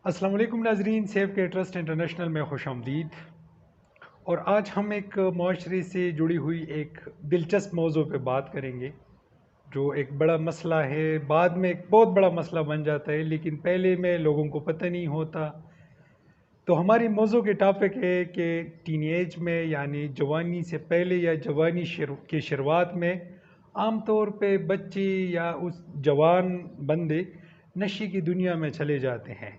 अस्सलाम वालेकुम नाजरीन, सेव के ट्रस्ट इंटरनेशनल में खुश आमदीद। और आज हम एक माशरे से जुड़ी हुई एक दिलचस्प मौजू पे बात करेंगे, जो एक बड़ा मसला है, बाद में एक बहुत बड़ा मसला बन जाता है, लेकिन पहले में लोगों को पता नहीं होता। तो हमारी मौजू के टॉपिक है कि टीनेज में यानी जवानी से पहले या जवानी की शुरुआत में आम तौर पे बच्चे या उस जवान बंदे नशे की दुनिया में चले जाते हैं,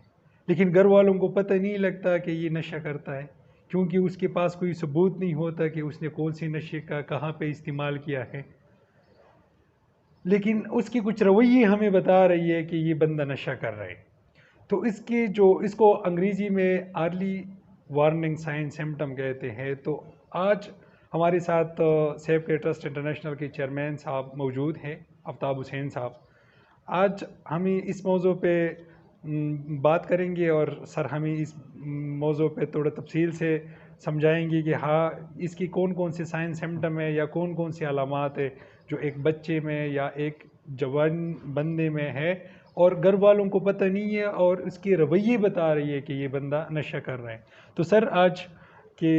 लेकिन घर वालों को पता नहीं लगता कि ये नशा करता है, क्योंकि उसके पास कोई सबूत नहीं होता कि उसने कौन सी नशे का कहाँ पे इस्तेमाल किया है। लेकिन उसकी कुछ रवैये हमें बता रही है कि ये बंदा नशा कर रहा है। तो इसको अंग्रेज़ी में अर्ली वार्निंग साइन सिम्टम कहते हैं। तो आज हमारे साथ सेव के ट्रस्ट इंटरनेशनल के चेयरमैन साहब मौजूद हैं, आफ्ताब हुसैन साहब। आज हम इस मौजू पे बात करेंगे और सर हमें इस मौजू पे थोड़ा तफसील से समझाएंगे कि हाँ, इसकी कौन कौन से साइन सिम्टम है या कौन कौन सी अलामात है जो एक बच्चे में या एक जवान बंदे में है और घर वालों को पता नहीं है और उसके रवैये बता रही है कि ये बंदा नशा कर रहा है। तो सर आज के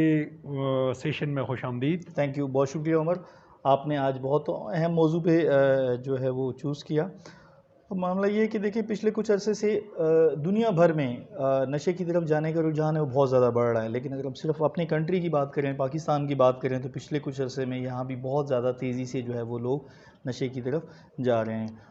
सेशन में खुश आमदीद। थैंक यू, बहुत शुक्रिया उमर। आपने आज बहुत अहम मौजू पे जो है वो चूज़ किया। तो मामला ये है कि देखिए, पिछले कुछ अरसे से दुनिया भर में नशे की तरफ जाने का रुझान है वो बहुत ज़्यादा बढ़ रहा है। लेकिन अगर हम सिर्फ अपनी कंट्री की बात करें, पाकिस्तान की बात करें, तो पिछले कुछ अरसे में यहाँ भी बहुत ज़्यादा तेज़ी से जो है वो लोग नशे की तरफ जा रहे हैं।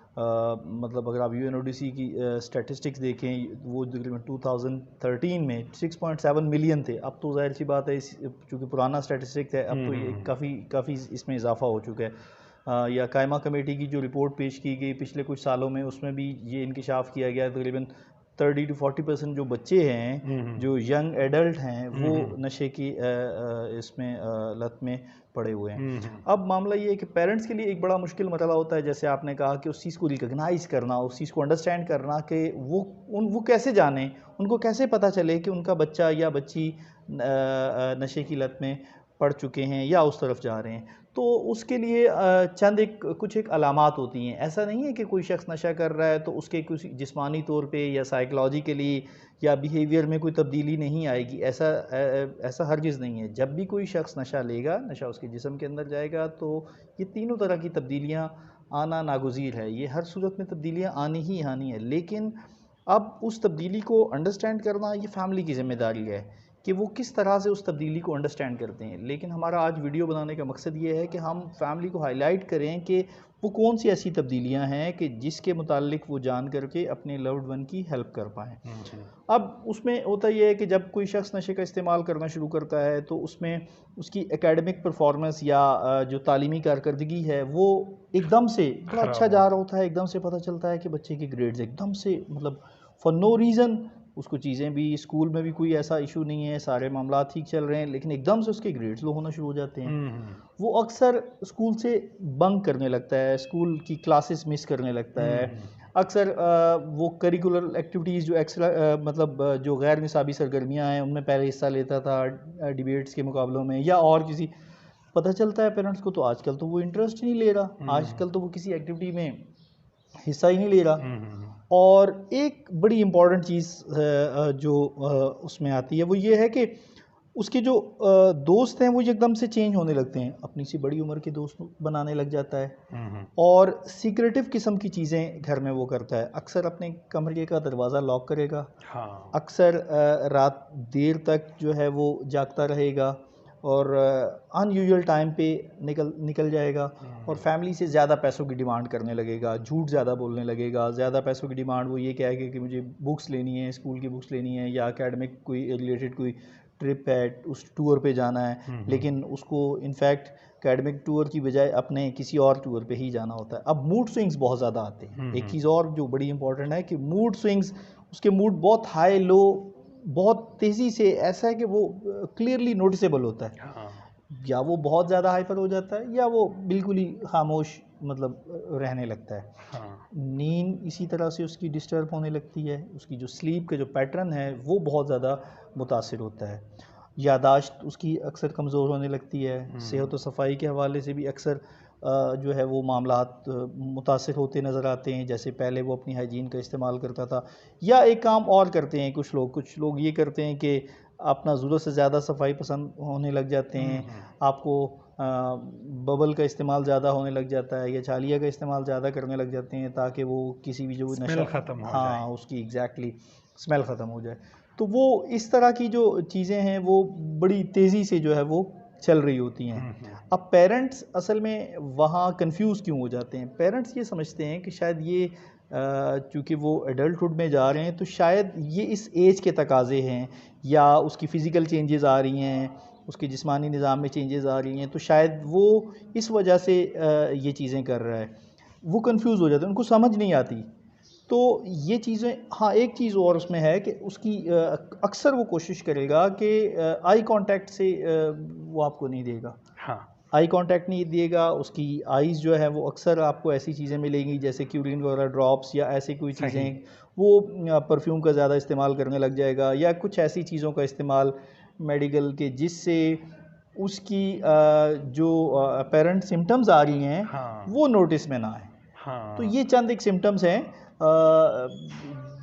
मतलब अगर आप UNODC की स्टैटिस्टिक्स देखें, वो तकरीबन 2013 में 6.7 मिलियन थे। अब तो जाहिर सी बात है, चूँकि पुराना स्टैटिस्टिक्स है, अब तो ये काफ़ी इसमें इजाफा हो चुका है। या कायमा कमेटी की जो रिपोर्ट पेश की गई पिछले कुछ सालों में, उसमें भी ये इंकशाफ किया गया, तकरीबन 30 to 40% जो बच्चे हैं, जो यंग एडल्ट हैं, वो नशे की इसमें लत में पड़े हुए हैं। अब मामला ये है कि पेरेंट्स के लिए एक बड़ा मुश्किल मसला होता है, जैसे आपने कहा, कि उस चीज़ को रिकग्नाइज करना, उस चीज़ को अंडरस्टैंड करना कि वो कैसे जाने, उनको कैसे पता चले कि उनका बच्चा या बच्ची नशे की लत में पड़ चुके हैं या उस तरफ जा रहे हैं। तो उसके लिए कुछ एक अलामात होती हैं। ऐसा नहीं है कि कोई शख्स नशा कर रहा है तो उसके कुछ जिस्मानी तौर पे या साइकोलॉजिकली या बिहेवियर में कोई तब्दीली नहीं आएगी। ऐसा हरगिज़ नहीं है। जब भी कोई शख्स नशा लेगा, नशा उसके जिस्म के अंदर जाएगा, तो ये तीनों तरह की तब्दीलियाँ आना नागुज़ीर है। ये हर सूरत में तब्दीलियाँ आनी ही आनी है। लेकिन अब उस तब्दीली को अंडरस्टैंड करना ये फैमिली की ज़िम्मेदारी है कि वो किस तरह से उस तब्दीली को अंडरस्टैंड करते हैं। लेकिन हमारा आज वीडियो बनाने का मकसद ये है कि हम फैमिली को हाईलाइट करें कि वो कौन सी ऐसी तब्दीलियां हैं कि जिसके मुतालिक वो जान करके अपने लव्ड वन की हेल्प कर पाएँ। अब उसमें होता ये है कि जब कोई शख्स नशे का इस्तेमाल करना शुरू करता है तो उसमें उसकी एकेडमिक परफॉर्मेंस या जो तालीमी कारकर्दगी है वो एकदम से बड़ा अच्छा जा रहा होता है। एकदम से पता चलता है कि बच्चे के ग्रेड्स एकदम से, मतलब फॉर नो रीज़न, उसको चीज़ें भी, स्कूल में भी कोई ऐसा इशू नहीं है, सारे मामला ठीक चल रहे हैं, लेकिन एकदम से उसके ग्रेड्स लो होना शुरू हो जाते हैं। वो अक्सर स्कूल से बंक करने लगता है, स्कूल की क्लासेस मिस करने लगता है। अक्सर वो करिकुलर एक्टिविटीज़ जो एक्स्ट्रा जो गैर निसाबी सरगर्मियाँ हैं उनमें पहले हिस्सा लेता था, डिबेट्स के मुकाबलों में या और किसी, पता चलता है पेरेंट्स को तो आजकल तो वो इंटरेस्ट ही नहीं ले रहा, आजकल तो वो किसी एक्टिविटी में हिस्सा ही नहीं ले रहा। और एक बड़ी इम्पॉर्टेंट चीज़ जो उसमें आती है वो ये है कि उसके जो दोस्त हैं वो एकदम से चेंज होने लगते हैं, अपनी सी बड़ी उम्र के दोस्त बनाने लग जाता है और सीक्रेटिव किस्म की चीज़ें घर में वो करता है। अक्सर अपने कमरे का दरवाज़ा लॉक करेगा, अक्सर रात देर तक जो है वो जागता रहेगा और अनयूजुअल टाइम पे निकल जाएगा और फैमिली से ज़्यादा पैसों की डिमांड करने लगेगा, झूठ ज़्यादा बोलने लगेगा। ज़्यादा पैसों की डिमांड वो ये कहेगा कि मुझे बुक्स लेनी है, स्कूल की बुक्स लेनी है या एकेडमिक कोई रिलेटेड कोई ट्रिप है, उस टूर पे जाना है, लेकिन उसको इनफैक्ट एकेडमिक टूर की बजाय अपने किसी और टूर पे ही जाना होता है। अब मूड स्विंग्स बहुत ज़्यादा आते हैं। एक चीज़ और जो बड़ी इंपॉर्टेंट है कि मूड स्विंग्स, उसके मूड बहुत हाई लो, बहुत तेज़ी से, ऐसा है कि वो क्लियरली नोटिसेबल होता है। या वो बहुत ज़्यादा हाइपर हो जाता है या वो बिल्कुल ही खामोश रहने लगता है। नींद इसी तरह से उसकी डिस्टर्ब होने लगती है, उसकी जो स्लीप का जो पैटर्न है वो बहुत ज़्यादा मुतासिर होता है। यादाश्त उसकी अक्सर कमज़ोर होने लगती है। सेहत व सफाई के हवाले से भी अक्सर जो है वो मामलात मुतासिर होते नज़र आते हैं। जैसे पहले वो अपनी हाइजीन का इस्तेमाल करता था, या एक काम और करते हैं कुछ लोग ये करते हैं कि अपना ज़रूरत से ज़्यादा सफाई पसंद होने लग जाते हैं। आपको बबल का इस्तेमाल ज़्यादा होने लग जाता है, या छालिया का इस्तेमाल ज़्यादा करने लग जाते हैं, ताकि वो किसी भी जो स्मेल नशा, ख़त्म हो जाए। हाँ, उसकी एग्जैक्टली स्मेल ख़त्म हो जाए। तो वो इस तरह की जो चीज़ें हैं वो बड़ी तेज़ी से जो है वो चल रही होती हैं। अब पेरेंट्स असल में वहाँ कंफ्यूज क्यों हो जाते हैं? पेरेंट्स ये समझते हैं कि शायद ये चूँकि वो एडल्टहुड में जा रहे हैं, तो शायद ये इस एज के तकाज़े हैं, या उसकी फ़िज़िकल चेंजेस आ रही हैं, उसके जिस्मानी निज़ाम में चेंजेस आ रही हैं, तो शायद वो इस वजह से ये चीज़ें कर रहा है। वो कंफ्यूज हो जाते हैं, उनको समझ नहीं आती। तो ये चीज़ें, हाँ, एक चीज़ और उसमें है कि उसकी अक्सर वो कोशिश करेगा कि आई कांटेक्ट से वो आपको नहीं देगा। हाँ, आई कांटेक्ट नहीं दिएगा, उसकी आइज़ जो है वो अक्सर आपको ऐसी चीज़ें मिलेंगी जैसे क्यूरिन वगैरह ड्रॉप्स या ऐसी कोई सही। चीज़ें। वो परफ्यूम का ज़्यादा इस्तेमाल करने लग जाएगा, या कुछ ऐसी चीज़ों का इस्तेमाल मेडिकल के, जिससे उसकी जो अपेरेंट सिम्टम्स आ रही हैं हाँ, वो नोटिस में ना आए। तो हाँ। ये चंद एक सिम्टम्स हैं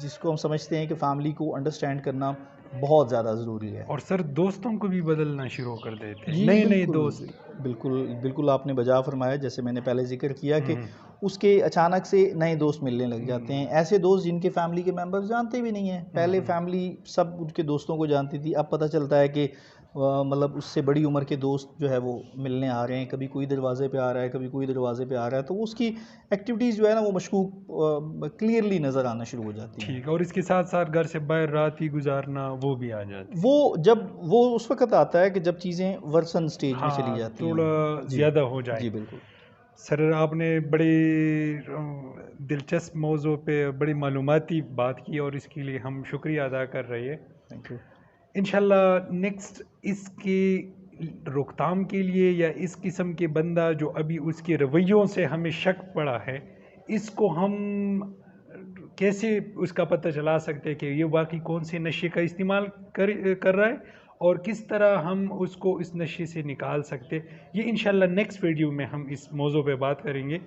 जिसको हम समझते हैं कि फैमिली को अंडरस्टैंड करना बहुत ज़्यादा ज़रूरी है। और सर दोस्तों को भी बदलना शुरू कर देते हैं, जी, नए-नए बिल्कुल, दोस्त। बिल्कुल, बिल्कुल आपने बजा फ़रमाया। जैसे मैंने पहले ज़िक्र किया कि हुँ, उसके अचानक से नए दोस्त मिलने लग जाते हुँ, हैं। ऐसे दोस्त जिनके फैमिली के मेंबर्स जानते भी नहीं हैं। पहले हुँ। फैमिली सब उनके दोस्तों को जानती थी, अब पता चलता है कि मतलब उससे बड़ी उम्र के दोस्त जो है वो मिलने आ रहे हैं। कभी कोई दरवाज़े पे आ रहा है, कभी कोई दरवाज़े पे आ रहा है, तो उसकी एक्टिविटीज़ जो है ना वो मशकूक क्लियरली नज़र आना शुरू हो जाती हैं। ठीक है, और इसके साथ-साथ घर से बाहर रात ही गुज़ारना वो भी आ जाती है। वो जब वो उस वक़्त आता है कि जब चीज़ें वर्सन स्टेज में चली हाँ, जाती थोड़ा हैं। जी, ज़्यादा हो जाए। जी, बिल्कुल। सर आपने बड़ी दिलचस्प मौज़ू पे बड़ी मालूमाती बात की और इसके लिए हम शुक्रिया अदा कर रहे हैं। Thank you. इंशाल्लाह नेक्स्ट इसकी रोकथाम के लिए या इस किस्म के बंदा जो अभी उसके रवैयों से हमें शक पड़ा है, इसको हम कैसे उसका पता चला सकते हैं कि ये वाकई कौन से नशे का इस्तेमाल कर रहा है और किस तरह हम उसको इस नशे से निकाल सकते हैं, ये इंशाल्लाह नेक्स्ट वीडियो में हम इस मौज़ू पे बात करेंगे।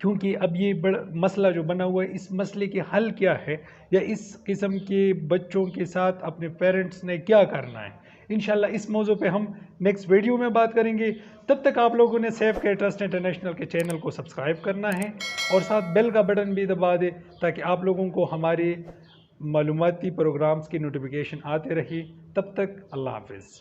क्योंकि अब ये बड़ा मसला जो बना हुआ है, इस मसले के हल क्या है या इस किस्म के बच्चों के साथ अपने पेरेंट्स ने क्या करना है, इंशाल्लाह इस मौजू पे हम नेक्स्ट वीडियो में बात करेंगे। तब तक आप लोगों ने सेफ केयर ट्रस्ट इंटरनेशनल के चैनल को सब्सक्राइब करना है और साथ बेल का बटन भी दबा दें ताकि आप लोगों को हमारे मालूमाती प्रोग्राम्स की नोटिफिकेशन आते रहे। तब तक अल्लाह हाफिज़।